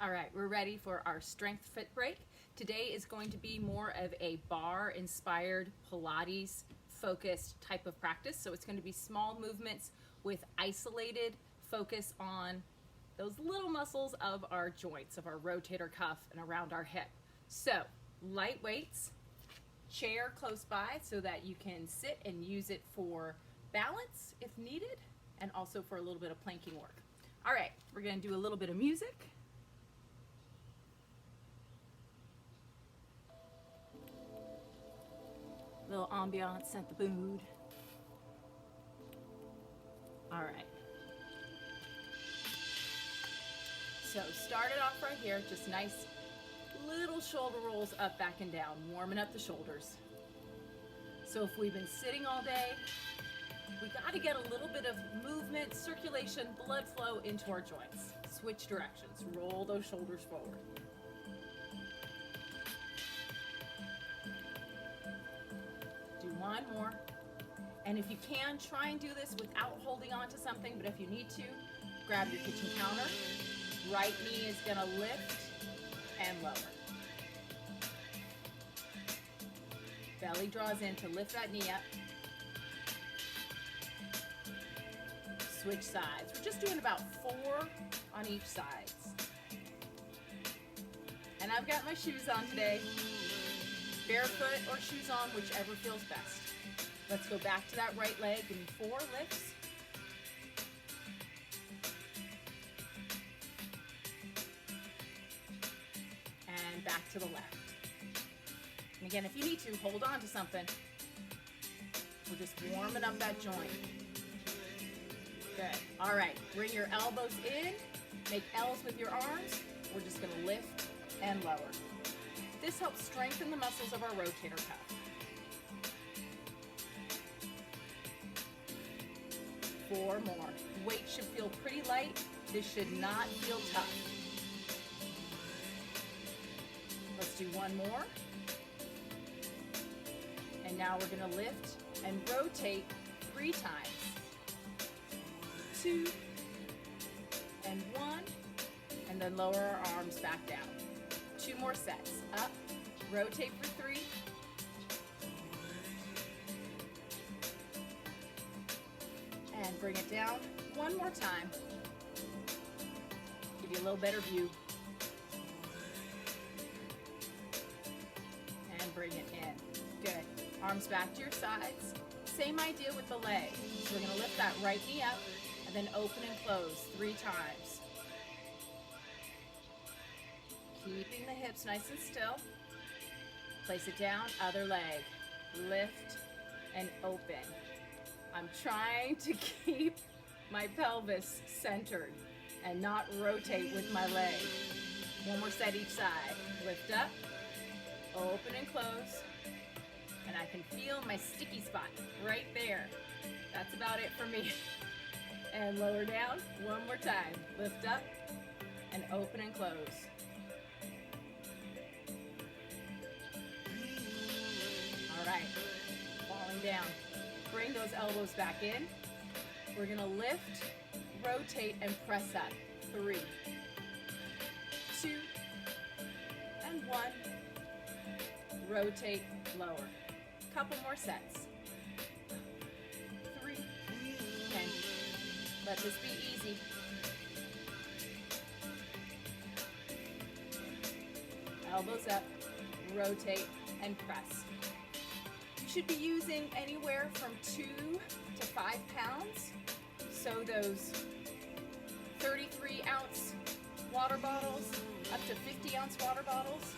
All right, we're ready for our strength fit break. Today is going to be more of a bar-inspired Pilates focused type of practice. So it's going to be small movements with isolated focus on those little muscles of our joints, of our rotator cuff and around our hip. So light weights, chair close by so that you can sit and use it for balance if needed, and also for a little bit of planking work. All right, we're going to do a little bit of music. Little ambiance, set the mood. All right. So start it off right here, just nice little shoulder rolls up, back and down, warming up the shoulders. So if we've been sitting all day, we got to get a little bit of movement, circulation, blood flow into our joints. Switch directions, roll those shoulders forward. Do one more. And if you can, try and do this without holding on to something, but if you need to, grab your kitchen counter. Right knee is going to lift and lower. Belly draws in to lift that knee up. Switch sides. We're just doing about 4 on each side. And I've got my shoes on today. Barefoot or shoes on, whichever feels best. Let's go back to that right leg. Give me 4 lifts. And back to the left. And again, if you need to, hold on to something. We're just warming up that joint. Good. All right, bring your elbows in. Make L's with your arms. We're just gonna lift and lower. This helps strengthen the muscles of our rotator cuff. 4 more. Weight should feel pretty light. This should not feel tough. Let's do 1 more. And now we're gonna lift and rotate 3 times. 2 and 1, and then lower our arms back down. 2 more sets. Up, rotate for 3. And bring it down 1 more time. Give you a little better view. And bring it in. Good. Arms back to your sides. Same idea with the leg. So we're gonna lift that right knee up and then open and close 3 times. Keeping the hips nice and still. Place it down, other leg. Lift and open. I'm trying to keep my pelvis centered and not rotate with my leg. 1 more set each side. Lift up, open and close. And I can feel my sticky spot right there. That's about it for me. And lower down 1 more time. Lift up and open and close. All right, falling down. Bring those elbows back in. We're gonna lift, rotate, and press up. 3, 2, and 1. Rotate, lower. Couple more sets. 3, and let this be easy. Elbows up, rotate, and press. You should be using anywhere from 2 to 5 pounds. So those 33-ounce water bottles up to 50-ounce water bottles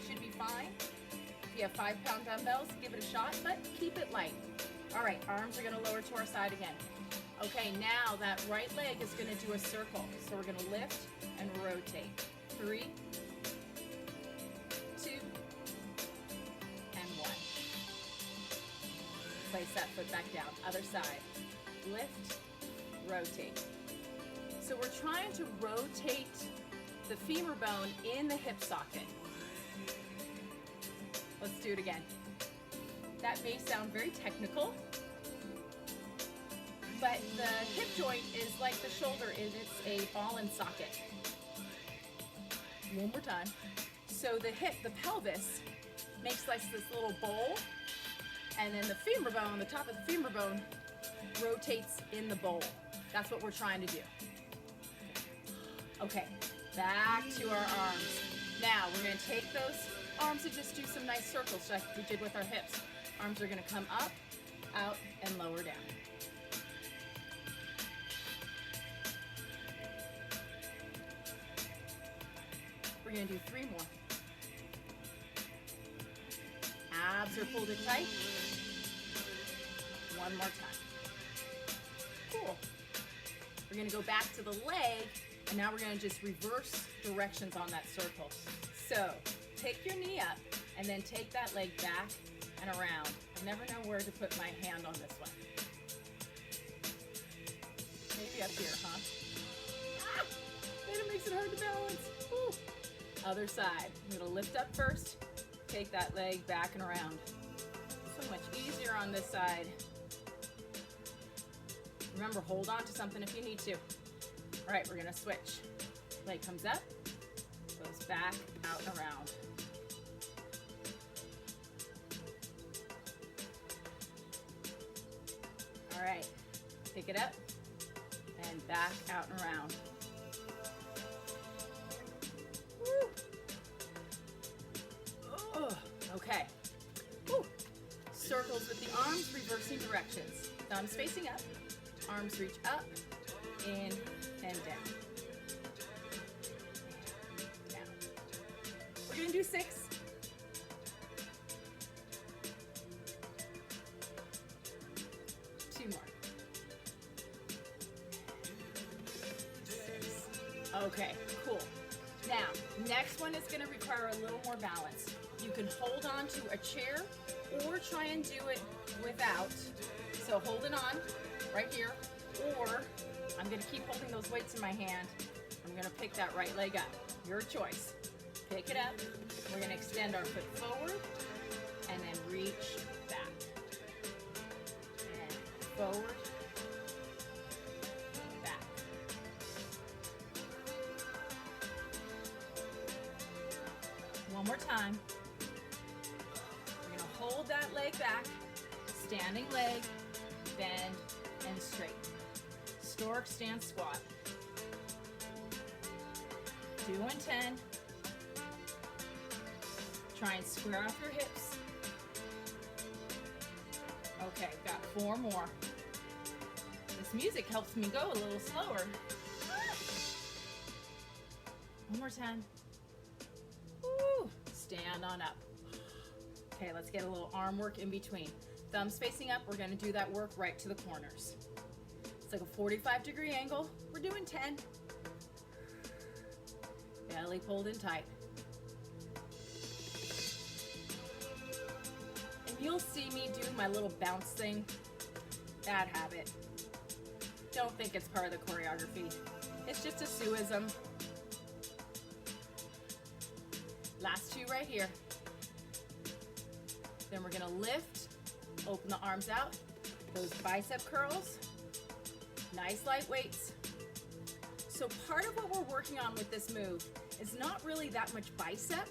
should be fine. If you have 5-pound dumbbells, give it a shot, but keep it light. All right, arms are gonna lower to our side again. Okay, now that right leg is gonna do a circle. So we're gonna lift and rotate. 3, 2, and 1. Place that foot back down, other side. Lift, rotate. So we're trying to rotate the femur bone in the hip socket. Let's do it again. That may sound very technical, but the hip joint is like the shoulder is, it's a ball and socket. One more time. So the hip, the pelvis, makes like this little bowl, and then the femur bone, the top of the femur bone, rotates in the bowl. That's what we're trying to do. Okay, back to our arms. Now we're gonna take those arms and just do some nice circles like we did with our hips. Arms are gonna come up, out, and lower down. We're gonna do 3 more. Abs are pulled in tight. 1 more time. Cool. We're gonna go back to the leg, and now we're gonna just reverse directions on that circle. So, take your knee up, and then take that leg back and around. I never know where to put my hand on this one. Maybe up here, huh? Ah! Then it makes it hard to balance. Woo. Other side. I'm gonna lift up first, take that leg back and around. So much easier on this side. Remember, hold on to something if you need to. All right, we're gonna switch. Leg comes up, goes back, out and around. All right, pick it up, and back, out and around. Woo. Oh, okay. Woo. Circles with the arms, reversing directions. Thumbs facing up, arms reach up, in, and down. Down. We're gonna do 6. 2 more. 6. Okay, cool. Now, next one is gonna require a little more balance. You can hold on to a chair or try and do it without. So hold it on right here, or I'm gonna keep holding those weights in my hand. I'm gonna pick that right leg up. Your choice. Pick it up. We're gonna extend our foot forward and then reach back. And forward, back. One more time. We're gonna hold that leg back, standing leg, bend, and straight. Stork stance squat. 2 and 10. Try and square off your hips. Okay, got 4 more. This music helps me go a little slower. 1 more time. Woo. Stand on up. Okay, let's get a little arm work in between. Thumbs facing up, we're gonna do that work right to the corners. It's like a 45-degree angle. We're doing 10. Belly pulled in tight. And you'll see me do my little bounce thing. Bad habit. Don't think it's part of the choreography. It's just a suism. Last 2 right here. Then we're gonna lift, open the arms out, those bicep curls, nice light weights. So part of what we're working on with this move is not really that much bicep,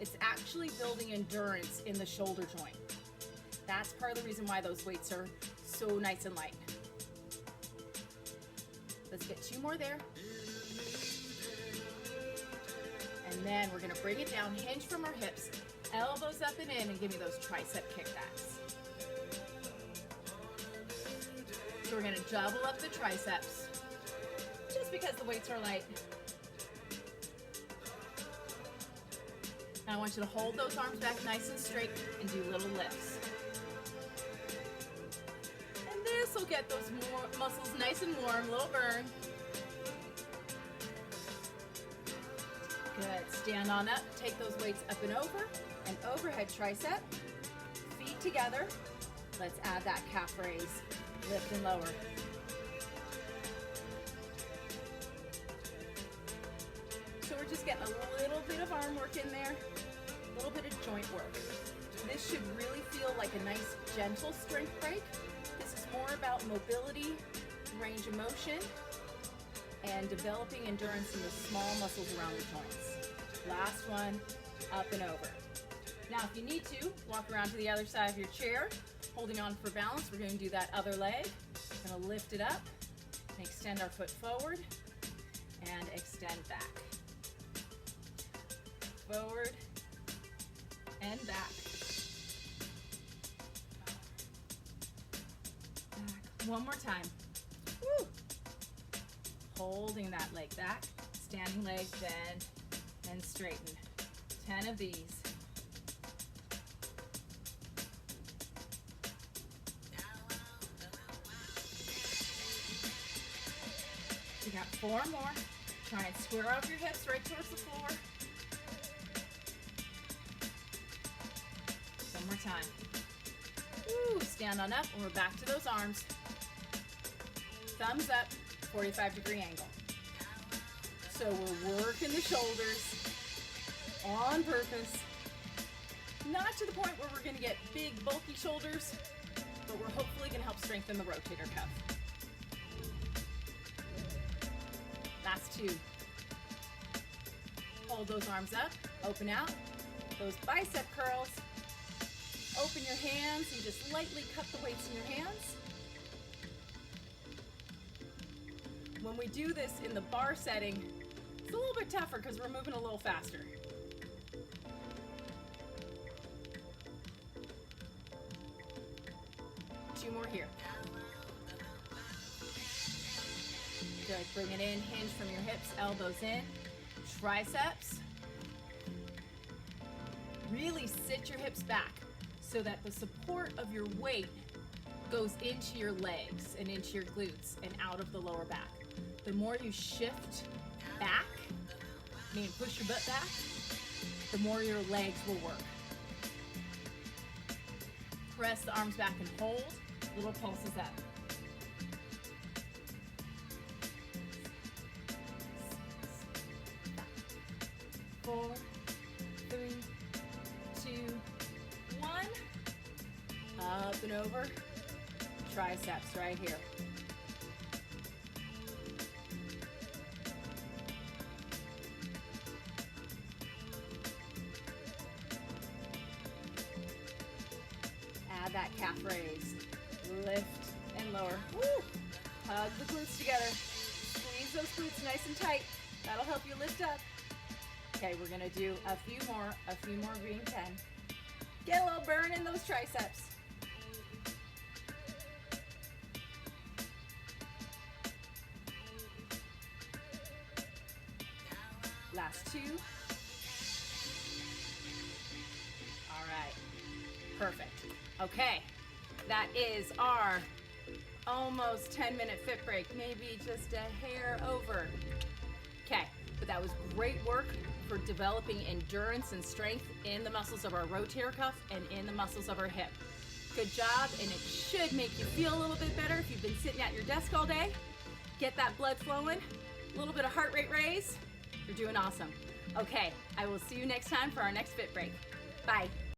it's actually building endurance in the shoulder joint. That's part of the reason why those weights are so nice and light. Let's get 2 more there. And then we're gonna bring it down, hinge from our hips, elbows up and in, and give me those tricep kickbacks. So we're gonna double up the triceps, just because the weights are light. And I want you to hold those arms back nice and straight and do little lifts. And this will get those muscles nice and warm, little burn. Good, stand on up, take those weights up and over, and overhead tricep, feet together. Let's add that calf raise, lift and lower. So we're just getting a little bit of arm work in there, a little bit of joint work. This should really feel like a nice, gentle strength break. This is more about mobility, range of motion, and developing endurance in the small muscles around the joints. Last one, up and over. Now, if you need to, walk around to the other side of your chair, holding on for balance. We're going to do that other leg. We're going to lift it up and extend our foot forward and extend back. Forward and back. Back. One more time. Woo. Holding that leg back. Standing leg, bend and straighten. 10 of these. You got 4 more. Try and square up your hips right towards the floor. One more time. Woo, stand on up and we're back to those arms. Thumbs up, 45-degree angle. So we're working the shoulders on purpose. Not to the point where we're going to get big, bulky shoulders, but we're hopefully going to help strengthen the rotator cuff. Last 2. Hold those arms up, open out. Those bicep curls. Open your hands, you just lightly cup the weights in your hands. When we do this in the bar setting, it's a little bit tougher because we're moving a little faster. Two more here. Good, bring it in, hinge from your hips, elbows in, triceps. Really sit your hips back so that the support of your weight goes into your legs and into your glutes and out of the lower back. The more you shift back, meaning push your butt back, the more your legs will work. Press the arms back and hold, little pulses up. 4, 3, 2, 1. Up and over. Triceps right here. Add that calf raise. Lift and lower. Woo! Hug the glutes together. Squeeze those glutes nice and tight. That'll help you lift up. Okay, we're gonna do a few more green 10. Get a little burn in those triceps. Last 2. All right, perfect. Okay, that is our almost 10-minute fit break, maybe just a hair over. Okay, but that was great work for developing endurance and strength in the muscles of our rotator cuff and in the muscles of our hip. Good job, and it should make you feel a little bit better if you've been sitting at your desk all day. Get that blood flowing, a little bit of heart rate raise. You're doing awesome. Okay, I will see you next time for our next fit break. Bye.